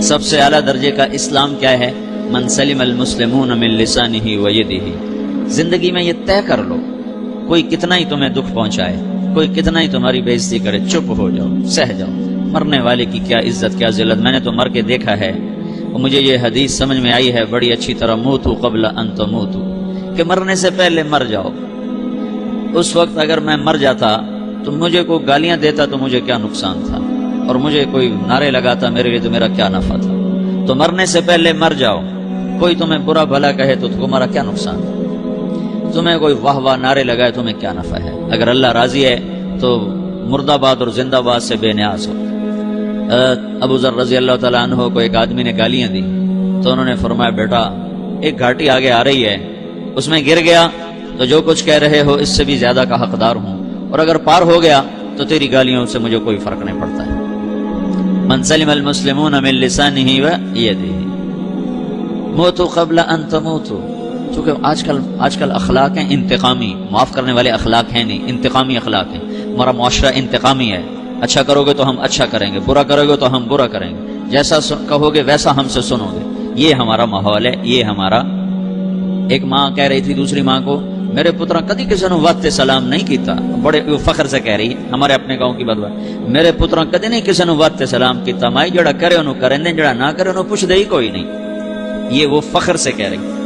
سب سے اعلیٰ درجے کا اسلام کیا ہے؟ من سلم المسلمون من لسانہ و یدہ. زندگی میں یہ طے کر لو، کوئی کتنا ہی تمہیں دکھ پہنچائے، کوئی کتنا ہی تمہاری بے عزتی کرے، چپ ہو جاؤ، سہ جاؤ. مرنے والے کی کیا عزت، کیا ذلت. میں نے تو مر کے دیکھا ہے، اور مجھے یہ حدیث سمجھ میں آئی ہے بڑی اچھی طرح، موتو قبل ان تموتو، کہ مرنے سے پہلے مر جاؤ. اس وقت اگر میں مر جاتا تو مجھے کوئی گالیاں دیتا تو مجھے کیا نقصان تھا، اور مجھے کوئی نعرے لگاتا میرے لیے تو میرا کیا نفع تھا. تو مرنے سے پہلے مر جاؤ. کوئی تمہیں برا بھلا کہے تو تمہارا کیا نقصان ہے، تمہیں کوئی واہ واہ نعرے لگائے تمہیں کیا نفع ہے. اگر اللہ راضی ہے تو مردہ باد اور زندہ باد سے بے نیاز ہو. ابو ذر رضی اللہ تعالیٰ عنہ کو ایک آدمی نے گالیاں دی تو انہوں نے فرمایا بیٹا ایک گھاٹی آگے آ رہی ہے، اس میں گر گیا تو جو کچھ کہہ رہے ہو اس سے بھی زیادہ کا حقدار ہوں، اور اگر پار ہو گیا تو تیری گالیوں سے مجھے کوئی فرق نہیں پڑتا ہے. من سلم المسلمون من لسانہ و یدہ موتوا قبل ان تموتوا. چونکہ آج کل اخلاق ہیں انتقامی، معاف کرنے والے اخلاق ہیں نہیں، انتقامی اخلاق ہیں. ہمارا معاشرہ انتقامی ہے، اچھا کرو گے تو ہم اچھا کریں گے، برا کرو گے تو ہم برا کریں گے، جیسا کہو گے ویسا ہم سے سنو گے. یہ ہمارا ماحول ہے، یہ ہمارا. ایک ماں کہہ رہی تھی دوسری ماں کو میرے پترا کدی کسی نے وقت سلام نہیں کیتا. بڑے فخر سے کہہ رہی ہے، ہمارے اپنے گاؤں کی بات، میرے پترا کدی نہیں کسی نے وقت سلام کیتا، مائی جڑا کرے انہوں کریں دیں، جڑا نہ کرے انہوں پوچھ دے ہی کوئی نہیں. یہ وہ فخر سے کہہ رہی.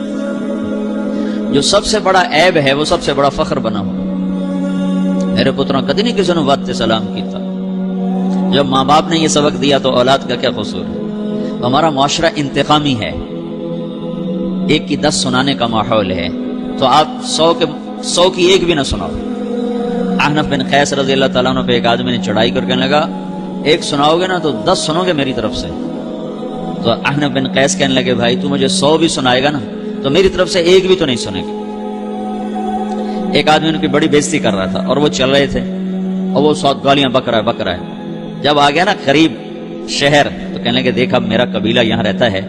جو سب سے بڑا عیب ہے وہ سب سے بڑا فخر بنا ہو. میرے پترا کدی نہیں کسی نے وقت سلام کیتا. جب ماں باپ نے یہ سبق دیا تو اولاد کا کیا قصور ہے. ہمارا معاشرہ انتقامی ہے، ایک کی 10 سنانے کا ماحول ہے، تو آپ 100 کی ایک بھی نہ سناؤ. احنف بن قیس رضی اللہ تعالیٰ عنہ پہ ایک آدمی نے چڑھائی کر کے لگا ایک سناؤ گے نا تو 10 سنو گے میری طرف سے. تو احنف بن قیس کہنے لگے بھائی تو مجھے 100 بھی سنائے گا نا تو میری طرف سے ایک بھی تو نہیں سنے گی. ایک آدمی ان کی بڑی بے عزتی کر رہا تھا اور وہ چل رہے تھے اور وہ 100 گالیاں بک رہا ہے. جب آ گیا نا قریب شہر تو کہنے لگے دیکھ اب میرا قبیلہ یہاں رہتا ہے،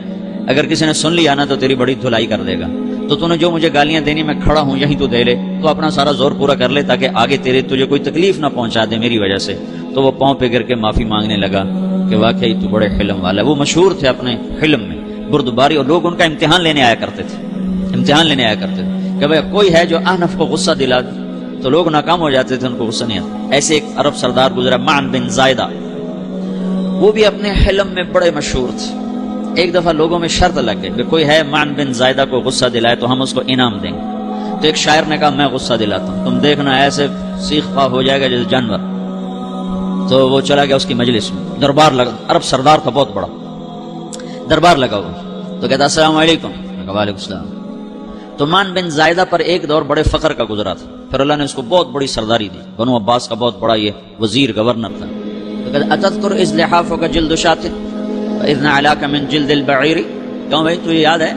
اگر کسی نے سن لیا نا تو تیری بڑی دھلائی کر دے گا، تو تو نے جو مجھے گالیاں دینی میں کھڑا ہوں یہیں تو دے لے، تو اپنا سارا زور پورا کر لے تاکہ آگے تجھے کوئی تکلیف نہ پہنچا دے میری وجہ سے. تو وہ پاؤں پہ گر کے معافی مانگنے لگا کہ واقعی تو بڑے حلم والا ہے. وہ مشہور تھے اپنے حلم میں، بردباری، اور لوگ ان کا امتحان لینے آیا کرتے تھے کہ بھائی کوئی ہے جو احنف کو غصہ دلا دے، تو لوگ ناکام ہو جاتے تھے، ان کو غصہ نہیں آتا. ایسے ایک عرب سردار گزرا معن بن زائدہ، وہ بھی اپنے حلم میں بڑے مشہور تھے. ایک دفعہ لوگوں میں شرط لگ گئی کہ کوئی ہے معن بن زائدہ کو غصہ دلائے تو ہم اس کو انعام دیں گے. تو ایک شاعر نے کہا میں غصہ دلاتا ہوں، تم دیکھنا ایسے سیخ پا ہو جائے گا جیسے جانور. تو وہ چلا گیا اس کی مجلس میں، دربار لگا، عرب سردار تھا بہت بڑا، دربار لگا ہوا. تو کہتا السلام علیکم. وعلیکم السلام. تو معن بن زائدہ پر ایک دور بڑے فخر کا گزرا تھا، پھر اللہ نے اس کو بہت بڑی سرداری دی، بنو عباس کا بہت بڑا یہ وزیر گورنر تھا. تو کہتا اتذکر اذ لحافک جلد شاۃ اذن علاک من جلد البعیر. کیوں بھائی تجھے یاد ہے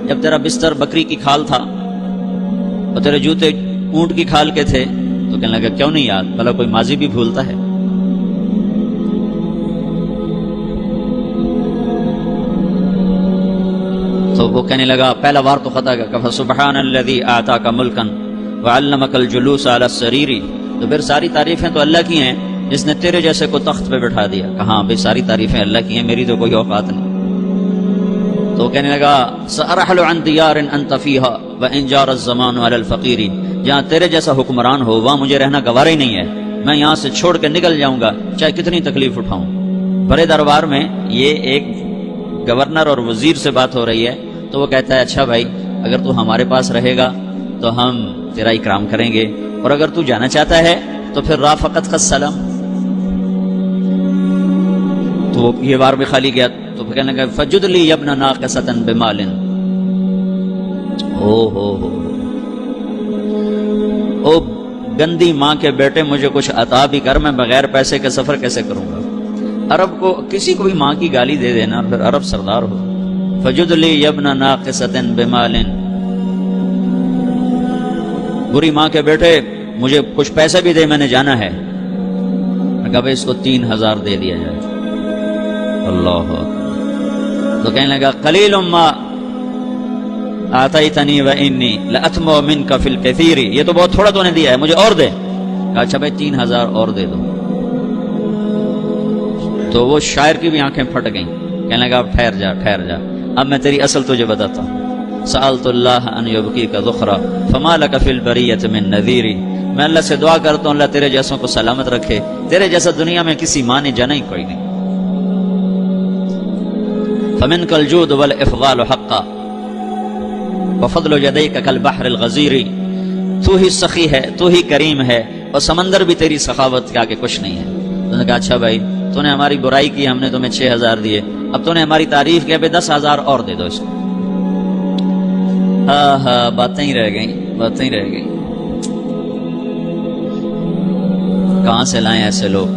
جب تیرا بستر بکری کی کھال تھا اور تیرے جوتے اونٹ کی کھال کے تھے؟ تو کہنے لگا کیوں نہیں یاد، بھلا کوئی ماضی بھی بھولتا ہے. تو وہ کہنے لگا پہلا وار تو خطا گیا، فسبحان الذی اعطاک ملکا وعلمک الجلوس علی السریر. تو پھر ساری تعریفیں تو اللہ کی ہیں جس نے تیرے جیسے کو تخت پہ بٹھا دیا. کہاں بھائی ساری تعریفیں اللہ کی ہیں، میری تو کوئی اوقات نہیں. تو کہنے لگا سأرحل عن دیار انت فیہا وان جار الزمان علی الفقیر. جہاں تیرے جیسا حکمران ہو وہاں مجھے رہنا گوارا ہی نہیں ہے، میں یہاں سے چھوڑ کے نکل جاؤں گا چاہے کتنی تکلیف اٹھاؤں. بڑے دربار میں یہ ایک گورنر اور وزیر سے بات ہو رہی ہے، تو وہ کہتا ہے اچھا بھائی اگر تو ہمارے پاس رہے گا تو ہم تیرا اکرام کریں گے، اور اگر تو جانا چاہتا ہے تو پھر رافقت کا سلام. تو وہ یہ بار بھی خالی گیا. تو کہنے لگا فجد لی ابن ناقصۃ بمال. او گندی ماں کے بیٹے مجھے کچھ عطا بھی کر، میں بغیر پیسے کے سفر کیسے کروں گا. عرب کو کسی کو بھی ماں کی گالی دے دینا، پھر عرب سردار ہو. فجد لی ابن ناقصۃ بمال. بری ماں کے بیٹے مجھے کچھ پیسے بھی دے، میں نے جانا ہے. میں کہا اس کو 3000 دے دیا جائے. اللہ. تو کہنے لگا قلیل ما آتیتنی وانی لأطمع منک فی الکثیر. یہ تو بہت تھوڑا تو نے دیا ہے، مجھے اور دے. کہا اچھا بھائی 3000 اور دے دو. تو وہ شاعر کی بھی آنکھیں پھٹ گئیں. کہنے لگا اب ٹھہر جا اب میں تیری اصل تجھے بتاتا ہوں. سألت اللہ ان یبقیک ذخرا فما لک فی البریۃ من نذیری. میں اللہ سے دعا کرتا ہوں اللہ تیرے جیسوں کو سلامت رکھے، تیرے جیسا دنیا میں کسی ماں نے جانا ہی کوئی نہیں. فمنک الجود والافضال حقا وفضل یدیک کالبحر الغزیر. تو ہی سخی ہے، تو ہی کریم ہے، اور سمندر بھی تیری سخاوت کے آگے کچھ نہیں ہے. تو نے کہا اچھا بھائی تو نے ہماری برائی کی، ہم نے تمہیں 6000 دیے، اب تو نے ہماری تعریف کی، اب 10,000 اور دے دو اس کو. باتیں ہی رہ گئیں. کہاں سے لائیں ایسے لوگ؟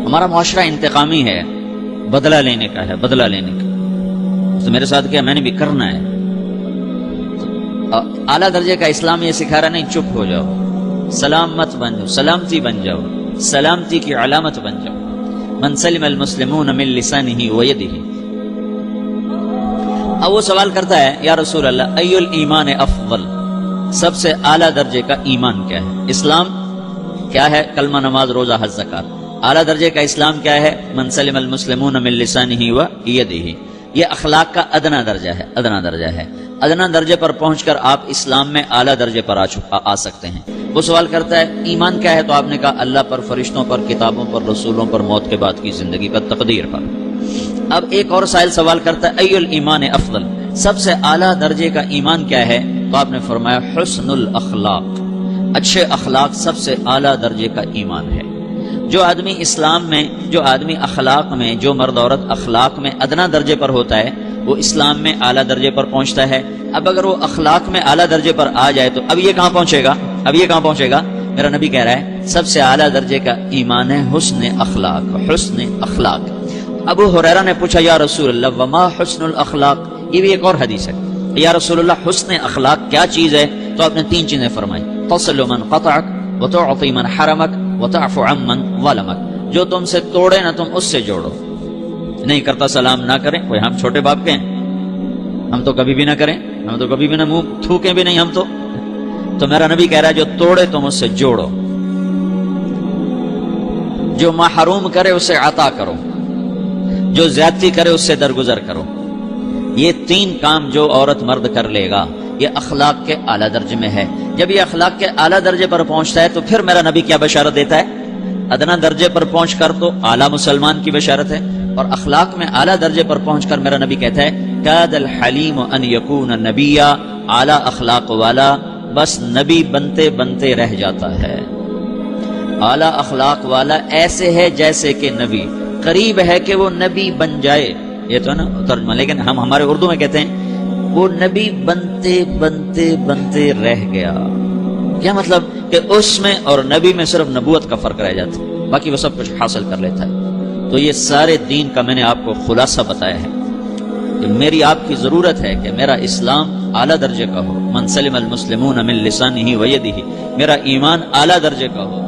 ہمارا معاشرہ انتقامی ہے، بدلہ لینے کا ہے، بدلہ لینے کا. تو میرے ساتھ کیا میں نے بھی کرنا ہے. اعلیٰ درجے کا اسلام یہ سکھا رہا نہیں چپ ہو جاؤ، سلام مت بن جاؤ، سلامتی بن جاؤ، سلامتی کی علامت بن جاؤ. من سلم المسلمون من لسانہ ویدہ. اب وہ سوال کرتا ہے یا رسول اللہ ای الایمان افضل، سب سے اعلیٰ درجے کا ایمان کیا ہے؟ اسلام کیا ہے؟ کلمہ، نماز، روزہ، حج، زکات. اعلیٰ درجے کا اسلام کیا ہے؟ من سلم المسلمون من لسانہ ویدہ. یہ اخلاق کا ادنا درجہ ہے، ادنا درجہ ہے. ادنا درجے پر پہنچ کر آپ اسلام میں اعلیٰ درجے پر آ سکتے ہیں. وہ سوال کرتا ہے ایمان کیا ہے؟ تو آپ نے کہا اللہ پر، فرشتوں پر، کتابوں پر، رسولوں پر، موت کے بعد کی زندگی پر، تقدیر پر. اب ایک اور سائل سوال کرتا ہے ای الایمان افضل، سب سے اعلیٰ درجے کا ایمان کیا ہے؟ تو آپ نے فرمایا حسن الاخلاق، اچھے اخلاق سب سے اعلیٰ درجے کا ایمان ہے. جو آدمی اسلام میں، جو آدمی اخلاق میں، جو مرد عورت اخلاق میں ادنا درجے پر ہوتا ہے وہ اسلام میں اعلیٰ درجے پر پہنچتا ہے. اب اگر وہ اخلاق میں اعلیٰ درجے پر آ جائے تو اب یہ کہاں پہنچے گا؟ میرا نبی کہہ رہا ہے سب سے اعلیٰ درجے کا ایمان ہے حسن اخلاق، حسن اخلاق. ابو ہریرہ نے پوچھا یا رسول اللہ وما حسن الاخلاق، یہ بھی ایک اور حدیث ہے. یا رسول اللہ حسن اخلاق کیا چیز ہے؟ تو آپ نے 3 چیزیں فرمائی، تصل من قطعک وتعطی من حرمک وتعفو عمن ظلمک. جو تم سے توڑے نہ تم اس سے جوڑو. نہیں کرتا سلام نہ کریں، کوئی ہم چھوٹے باپ کے ہیں؟ ہم تو کبھی بھی نہ کریں، ہم تو کبھی بھی نہ منہ تھوکیں بھی نہیں. ہم تو میرا نبی کہہ رہا ہے جو توڑے تم اس سے جوڑو، جو محروم کرے اسے عطا کرو، جو زیادتی کرے اس سے درگزر کرو. یہ 3 کام جو عورت مرد کر لے گا یہ اخلاق کے اعلیٰ درجے میں ہے. جب یہ اخلاق کے اعلیٰ درجے پر پہنچتا ہے تو پھر میرا نبی کیا بشارت دیتا ہے؟ ادنا درجے پر پہنچ کر تو اعلیٰ مسلمان کی بشارت ہے، اور اخلاق میں اعلیٰ درجے پر پہنچ کر میرا نبی کہتا ہے کاد الحلیم ان یکون نبیا، اعلیٰ اخلاق والا بس نبی بنتے بنتے رہ جاتا ہے. اعلیٰ اخلاق والا ایسے ہے جیسے کہ نبی، قریب ہے کہ وہ نبی بن جائے. یہ تو ہے نا ترجمہ، لیکن ہم ہمارے اردو میں کہتے ہیں وہ نبی بنتے بنتے بنتے رہ گیا. کیا مطلب؟ کہ اس میں اور نبی میں صرف نبوت کا فرق رہ جاتا ہے، باقی وہ سب کچھ حاصل کر لیتا ہے. تو یہ سارے دین کا میں نے آپ کو خلاصہ بتایا ہے کہ میری آپ کی ضرورت ہے کہ میرا اسلام اعلیٰ درجے کا ہو. من سلم المسلمون من لسانہ ویدہ، میرا ایمان اعلیٰ درجے کا ہو.